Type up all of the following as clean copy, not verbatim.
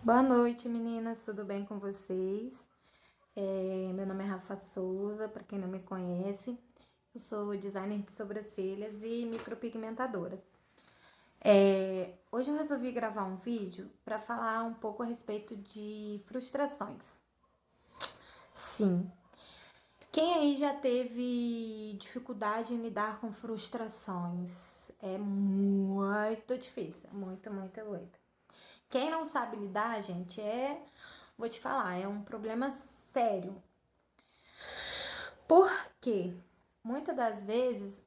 Boa noite, meninas, tudo bem com vocês? Meu nome é Rafa Souza, para quem não me conhece, eu sou designer de sobrancelhas e micropigmentadora. Hoje eu resolvi gravar um vídeo para falar um pouco a respeito de frustrações. Sim, quem aí já teve dificuldade em lidar com frustrações? É muito difícil, muito. Quem não sabe lidar, gente, vou te falar, é um problema sério. Por quê? Muitas das vezes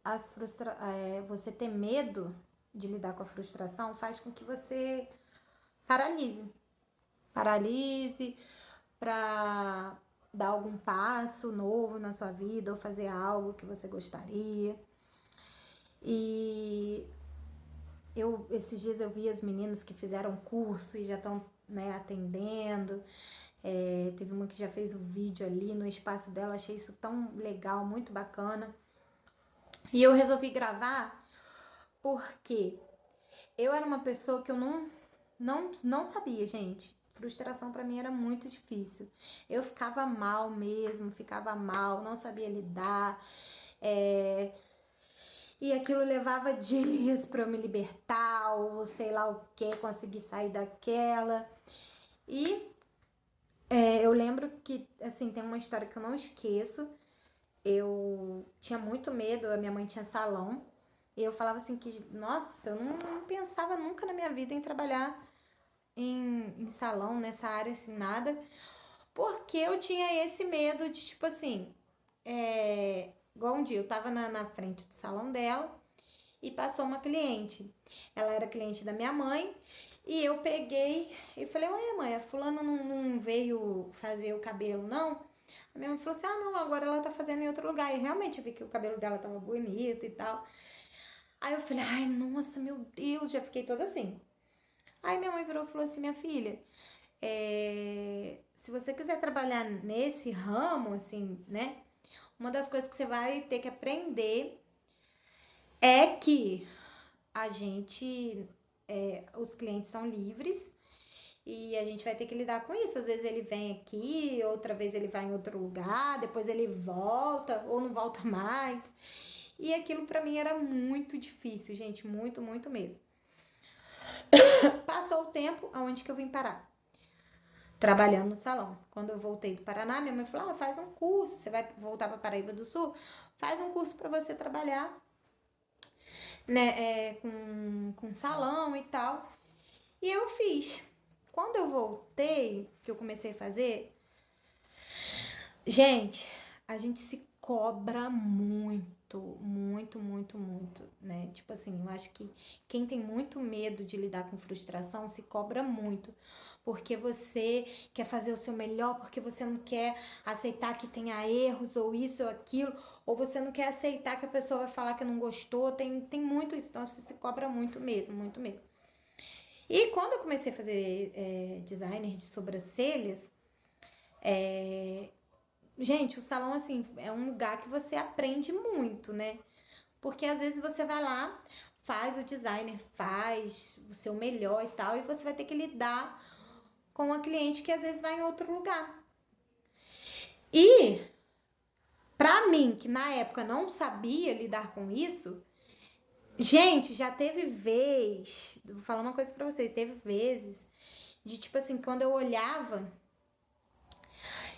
você ter medo de lidar com a frustração faz com que você paralise. Paralise para dar algum passo novo na sua vida ou fazer algo que você gostaria. E esses dias eu vi as meninas que fizeram curso e já estão, né, atendendo. Teve uma que já fez um vídeo ali no espaço dela, achei isso tão legal, muito bacana. E eu resolvi gravar porque eu era uma pessoa que eu não sabia, gente. Frustração pra mim era muito difícil. Eu ficava mal mesmo, não sabia lidar. E aquilo levava dias pra eu me libertar, ou sei lá o que, conseguir sair daquela. E eu lembro que, assim, tem uma história que eu não esqueço. Eu tinha muito medo, a minha mãe tinha salão. E eu falava assim que, nossa, eu não pensava nunca na minha vida em trabalhar em salão, nessa área, assim, nada. Porque eu tinha esse medo de, tipo assim, igual um dia eu tava na frente do salão dela e passou uma cliente. Ela era cliente da minha mãe e eu peguei e falei, ué mãe, a fulana não veio fazer o cabelo, não? A minha mãe falou assim, ah não, agora ela tá fazendo em outro lugar. E realmente eu vi que o cabelo dela tava bonito e tal. Aí eu falei, ai nossa, meu Deus, já fiquei toda assim. Aí minha mãe virou e falou assim, minha filha, se você quiser trabalhar nesse ramo, assim, né? Uma das coisas que você vai ter que aprender é que a gente, os clientes são livres e a gente vai ter que lidar com isso. Às vezes ele vem aqui, outra vez ele vai em outro lugar, depois ele volta ou não volta mais. E aquilo pra mim era muito difícil, gente, muito mesmo. Passou o tempo, aonde que eu vim parar? Trabalhando no salão. Quando eu voltei do Paraná, minha mãe falou: faz um curso, você vai voltar para Paraíba do Sul, faz um curso para você trabalhar, né, com salão e tal. E eu fiz. Quando eu voltei, que eu comecei a fazer, gente, a gente se cobra muito, né? Tipo assim, eu acho que quem tem muito medo de lidar com frustração se cobra muito, porque você quer fazer o seu melhor, porque você não quer aceitar que tenha erros, ou isso ou aquilo, ou você não quer aceitar que a pessoa vai falar que não gostou, tem muito isso, então você se cobra muito mesmo. E quando eu comecei a fazer designer de sobrancelhas, gente, o salão, assim, é um lugar que você aprende muito, né? Porque às vezes você vai lá, faz o designer, faz o seu melhor e tal, e você vai ter que lidar com uma cliente que às vezes vai em outro lugar. E, pra mim, que na época não sabia lidar com isso, gente, já teve vez, vou falar uma coisa pra vocês, teve vezes de tipo assim, quando eu olhava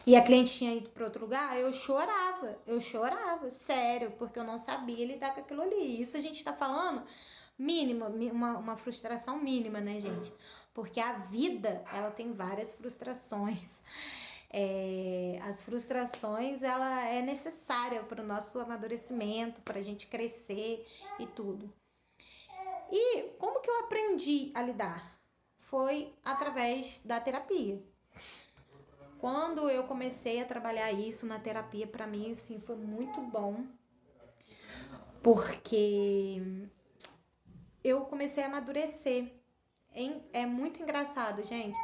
e a cliente tinha ido para outro lugar, eu chorava, sério, porque eu não sabia lidar com aquilo ali. Isso a gente tá falando mínima, uma frustração mínima, né, gente? Porque a vida, ela tem várias frustrações. As frustrações, ela é necessária para o nosso amadurecimento, para a gente crescer e tudo. E como que eu aprendi a lidar? Foi através da terapia. Quando eu comecei a trabalhar isso na terapia, pra mim, assim, foi muito bom, porque eu comecei a amadurecer. É muito engraçado, gente.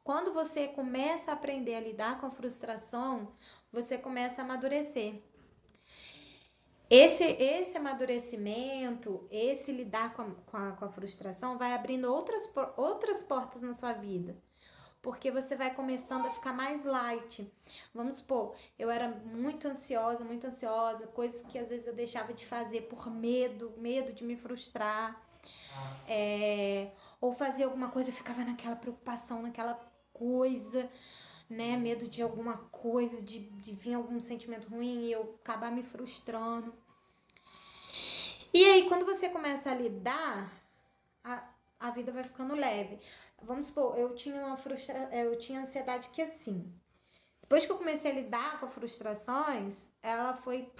Quando você começa a aprender a lidar com a frustração, você começa a amadurecer. Esse amadurecimento, esse lidar com a frustração vai abrindo outras portas na sua vida. porque você vai começando a ficar mais light. Vamos supor, eu era muito ansiosa, coisas que às vezes eu deixava de fazer por medo de me frustrar, ou fazer alguma coisa, eu ficava naquela preocupação, naquela coisa, né? Medo de alguma coisa, de vir algum sentimento ruim e eu acabar me frustrando. E aí, quando você começa a lidar, a vida vai ficando leve. Vamos supor, eu tinha ansiedade que assim, depois que eu comecei a lidar com frustrações, ela foi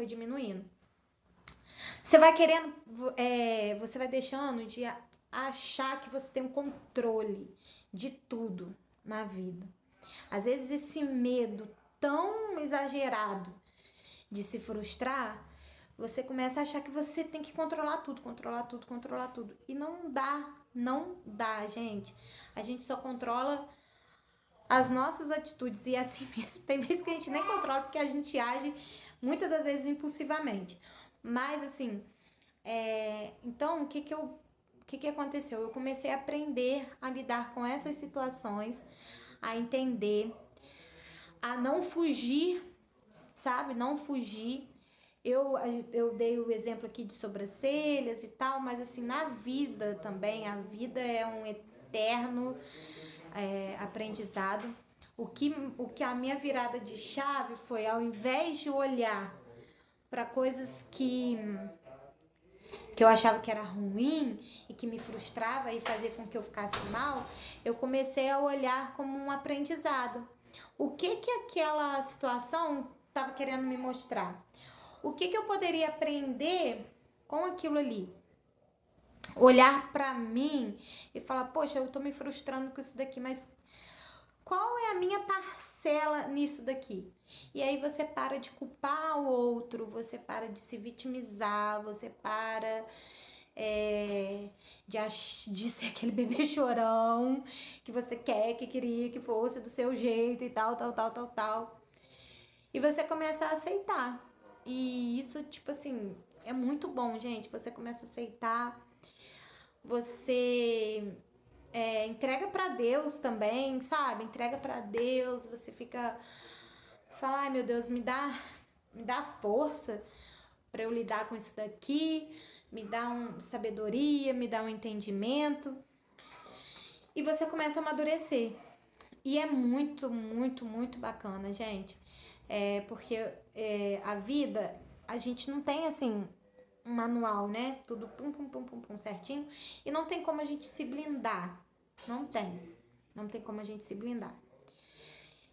diminuindo. Você vai querendo, você vai deixando de achar que você tem um controle de tudo na vida. Às vezes esse medo tão exagerado de se frustrar, você começa a achar que você tem que controlar tudo, controlar tudo, controlar tudo. E não dá, gente. A gente só controla as nossas atitudes e assim mesmo. Tem vezes que a gente nem controla porque a gente age muitas das vezes impulsivamente. Mas assim, então o que aconteceu? Eu comecei a aprender a lidar com essas situações, a entender, a não fugir, sabe? Não fugir. Eu dei o exemplo aqui de sobrancelhas e tal, mas assim, na vida também, a vida é um eterno aprendizado. O que a minha virada de chave foi, ao invés de olhar para coisas que eu achava que era ruim e que me frustrava e fazia com que eu ficasse mal, eu comecei a olhar como um aprendizado. O que aquela situação estava querendo me mostrar? O que eu poderia aprender com aquilo ali? Olhar pra mim e falar, poxa, eu tô me frustrando com isso daqui, mas qual é a minha parcela nisso daqui? E aí você para de culpar o outro, você para de se vitimizar, você para de ser aquele bebê chorão que você que queria que fosse do seu jeito e tal, tal, tal, tal, tal. E você começa a aceitar. E isso, tipo assim, é muito bom, gente. Você começa a aceitar, você entrega pra Deus também, sabe? Entrega pra Deus, você fala, ai meu Deus, me dá força pra eu lidar com isso daqui, me dá sabedoria, me dá um entendimento. E você começa a amadurecer. E é muito, muito, muito bacana, gente. Porque a vida, a gente não tem assim um manual, né? Tudo pum, pum, pum, pum, pum, certinho. E não tem como a gente se blindar. Não tem. Não tem como a gente se blindar.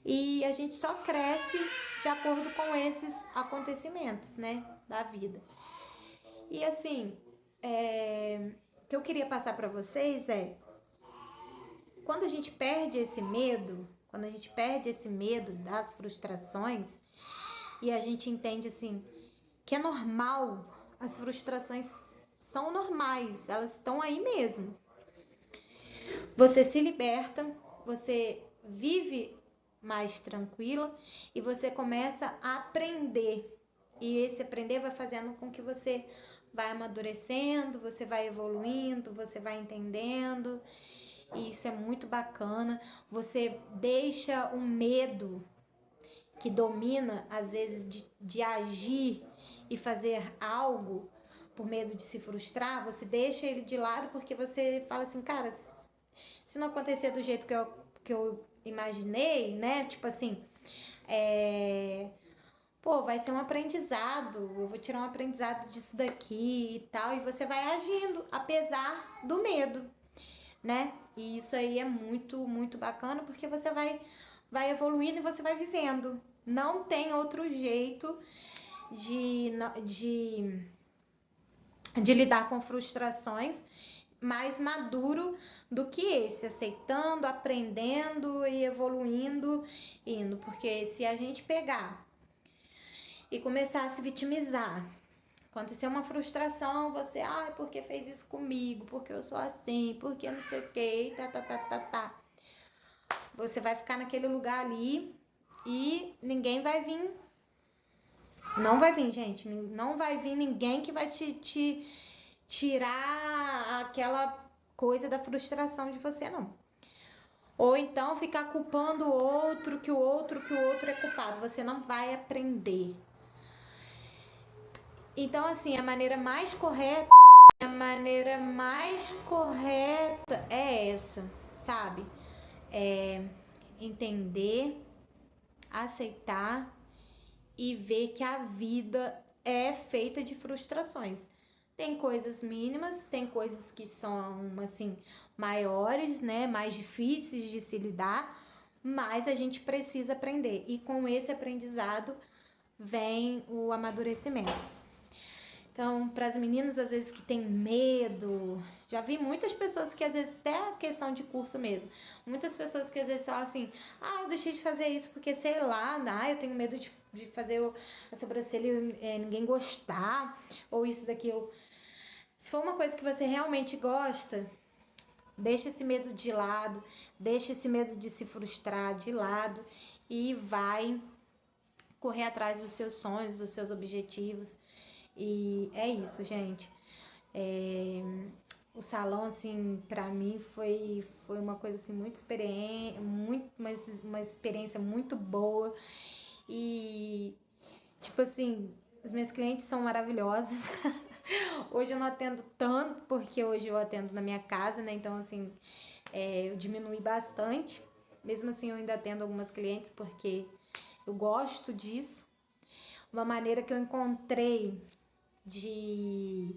E a gente só cresce de acordo com esses acontecimentos, né? Da vida. E assim, o que eu queria passar pra vocês quando a gente perde esse medo, das frustrações, e a gente entende assim que é normal, as frustrações são normais, elas estão aí mesmo. Você se liberta, você vive mais tranquila e você começa a aprender. E esse aprender vai fazendo com que você vai amadurecendo, você vai evoluindo, você vai entendendo. E isso é muito bacana. Você deixa o medo que domina, às vezes, de agir e fazer algo por medo de se frustrar, você deixa ele de lado porque você fala assim, cara, se não acontecer do jeito que eu imaginei, né? Tipo assim, vai ser um aprendizado, eu vou tirar um aprendizado disso daqui e tal, e você vai agindo, apesar do medo, né? E isso aí é muito, muito bacana, porque você vai evoluindo e você vai vivendo. Não tem outro jeito de lidar com frustrações mais maduro do que esse, aceitando, aprendendo e evoluindo, indo. Porque se a gente pegar e começar a se vitimizar, acontecer uma frustração, você, porque fez isso comigo, porque eu sou assim, porque não sei o que, tá. Você vai ficar naquele lugar ali e ninguém vai vir. Não vai vir, gente. Não vai vir ninguém que vai te tirar aquela coisa da frustração de você, não. Ou então ficar culpando o outro, que o outro é culpado. Você não vai aprender. Então, assim, a maneira mais correta é essa, sabe? É entender, aceitar e ver que a vida é feita de frustrações. Tem coisas mínimas, tem coisas que são, assim, maiores, né? Mais difíceis de se lidar, mas a gente precisa aprender. E com esse aprendizado vem o amadurecimento. Então, para as meninas, às vezes, que tem medo, já vi muitas pessoas que, às vezes, até a questão de curso mesmo, muitas pessoas que, às vezes, falam assim, eu deixei de fazer isso porque, sei lá, eu tenho medo de fazer a sobrancelha e ninguém gostar, ou isso, daquilo. Se for uma coisa que você realmente gosta, deixa esse medo de lado, deixa esse medo de se frustrar de lado e vai correr atrás dos seus sonhos, dos seus objetivos. E é isso, gente. O salão, assim, pra mim foi uma coisa assim muito experiente, uma experiência muito boa. E tipo assim, os meus clientes são maravilhosos. Hoje eu não atendo tanto, porque hoje eu atendo na minha casa, né? Então, assim, eu diminui bastante. Mesmo assim, eu ainda atendo algumas clientes porque eu gosto disso. Uma maneira que eu encontrei de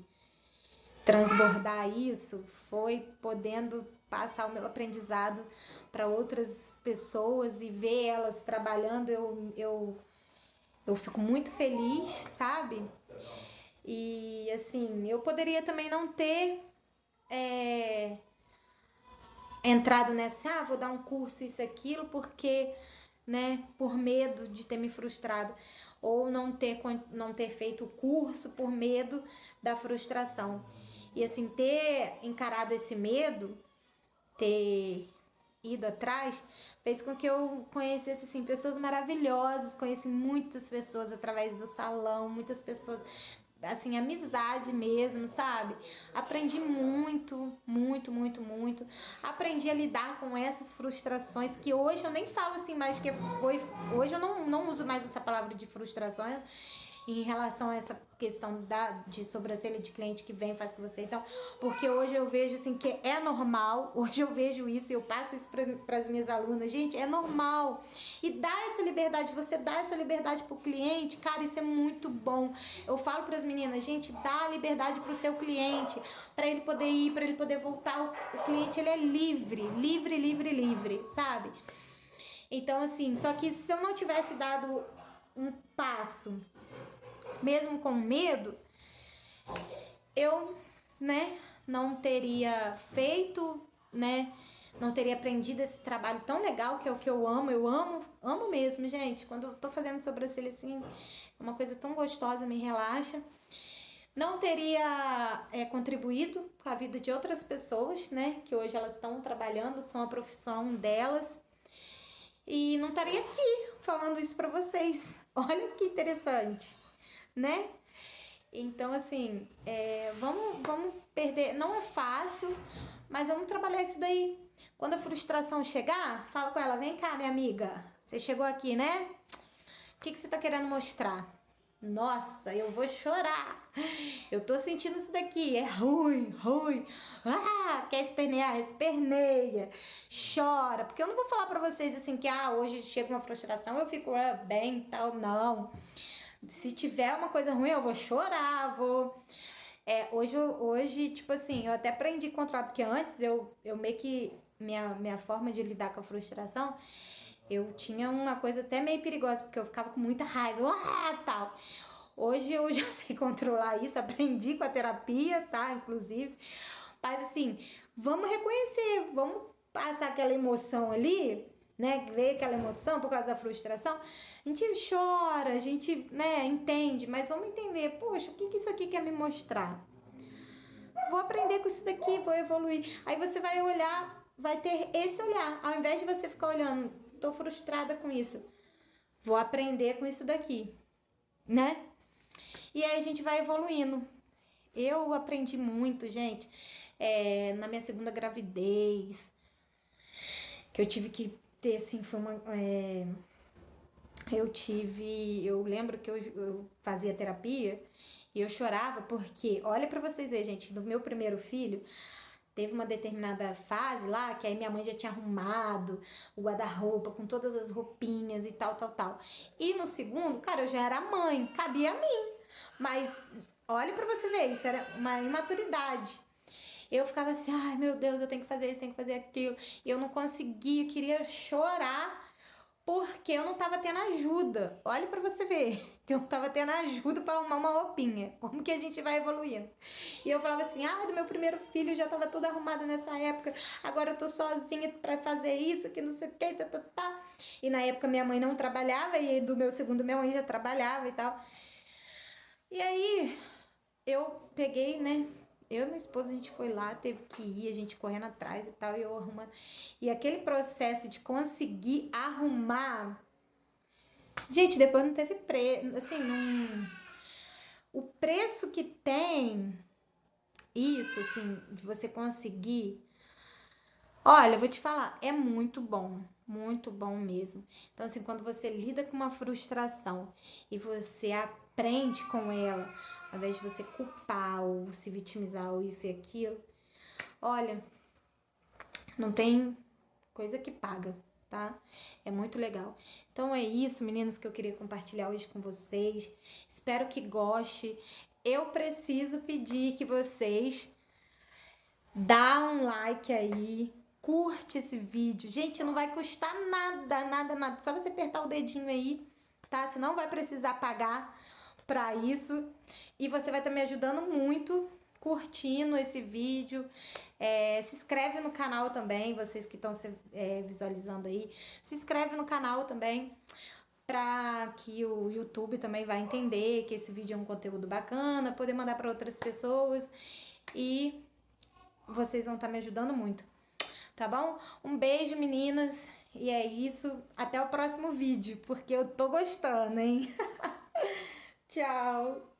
transbordar isso foi podendo passar o meu aprendizado para outras pessoas e ver elas trabalhando. Eu fico muito feliz, sabe? E assim, eu poderia também não ter entrado nessa, vou dar um curso, isso, aquilo, porque, né, por medo de ter me frustrado. Ou não ter feito o curso por medo da frustração. E assim, ter encarado esse medo, ter ido atrás, fez com que eu conhecesse assim, pessoas maravilhosas. Conheci muitas pessoas através do salão, muitas pessoas, assim, amizade mesmo, sabe? Aprendi muito, muito, muito, muito. Aprendi a lidar com essas frustrações que hoje eu nem falo assim mais que foi. Hoje eu não uso mais essa palavra de frustrações em relação a essa questão de sobrancelha de cliente que vem e faz com você. Então, porque hoje eu vejo assim que é normal, hoje eu vejo isso e eu passo isso para as minhas alunas. Gente, é normal. E dá essa liberdade, você dá essa liberdade pro cliente, cara, isso é muito bom. Eu falo para as meninas, gente, dá a liberdade pro seu cliente, para ele poder ir, para ele poder voltar. O cliente, ele é livre, livre, livre, livre, sabe? Então, assim, só que se eu não tivesse dado um passo, mesmo com medo, eu, né, não teria feito, né, não teria aprendido esse trabalho tão legal que é o que eu amo mesmo, gente. Quando eu tô fazendo sobrancelha assim, é uma coisa tão gostosa, me relaxa. Não teria contribuído com a vida de outras pessoas, né, que hoje elas estão trabalhando, são a profissão delas. E não estaria aqui falando isso pra vocês. Olha que interessante, né? Então, assim, vamos perder. Não é fácil, mas vamos trabalhar isso daí. Quando a frustração chegar, fala com ela: vem cá, minha amiga. Você chegou aqui, né? O que você tá querendo mostrar? Nossa, eu vou chorar. Eu tô sentindo isso daqui. É ruim, ruim. Quer espernear? Esperneia. Chora. Porque eu não vou falar pra vocês assim que hoje chega uma frustração, eu fico bem e tal. Não. Se tiver uma coisa ruim, eu vou chorar, hoje, tipo assim, eu até aprendi a controlar, porque antes eu meio que, minha forma de lidar com a frustração, eu tinha uma coisa até meio perigosa, porque eu ficava com muita raiva, tal. Hoje eu já sei controlar isso, aprendi com a terapia, tá, inclusive. Mas assim, vamos reconhecer, vamos passar aquela emoção ali, né, ver aquela emoção por causa da frustração. A gente chora, a gente, né, entende, mas vamos entender, poxa, o que isso aqui quer me mostrar? Vou aprender com isso daqui, vou evoluir. Aí você vai olhar, vai ter esse olhar, ao invés de você ficar olhando, tô frustrada com isso, vou aprender com isso daqui, né? E aí a gente vai evoluindo. Eu aprendi muito, gente, na minha segunda gravidez. que eu tive que ter, assim, foi uma... eu lembro que eu fazia terapia e eu chorava porque, olha pra vocês verem, gente, do meu primeiro filho, teve uma determinada fase lá que aí minha mãe já tinha arrumado o guarda-roupa com todas as roupinhas e tal, tal, tal. E no segundo, cara, eu já era mãe, cabia a mim. Mas olha pra você ver, isso era uma imaturidade. Eu ficava assim, ai meu Deus, eu tenho que fazer isso, tenho que fazer aquilo. E eu não conseguia, eu queria chorar porque eu não tava tendo ajuda. Olha pra você ver, que eu não tava tendo ajuda pra arrumar uma roupinha. Como que a gente vai evoluindo? E eu falava assim, do meu primeiro filho já tava tudo arrumado nessa época, agora eu tô sozinha pra fazer isso, que não sei o que, tá, tá, tá. E na época minha mãe não trabalhava, e do meu segundo minha mãe já trabalhava e tal. E aí, eu peguei, né? Eu e minha esposa, a gente foi lá, teve que ir, a gente correndo atrás e tal, e eu arrumando. E aquele processo de conseguir arrumar. Gente, depois não teve preço. Assim, não. O preço que tem isso, assim, de você conseguir. Olha, eu vou te falar, é muito bom mesmo. Então, assim, quando você lida com uma frustração e você aprende com ela, ao invés de você culpar ou se vitimizar ou isso e aquilo, olha, não tem coisa que paga, tá? É muito legal. Então é isso, meninas, que eu queria compartilhar hoje com vocês. Espero que goste. Eu preciso pedir que vocês dá um like aí, curte esse vídeo. Gente, não vai custar nada, nada, nada. Só você apertar o dedinho aí, tá? Você não vai precisar pagar pra isso. E você vai estar me ajudando muito curtindo esse vídeo. Se inscreve no canal também, vocês que estão visualizando aí. Se inscreve no canal também, para que o YouTube também vai entender que esse vídeo é um conteúdo bacana, poder mandar para outras pessoas. E vocês vão estar me ajudando muito, tá bom? Um beijo, meninas. E é isso. Até o próximo vídeo, porque eu tô gostando, hein? Tchau!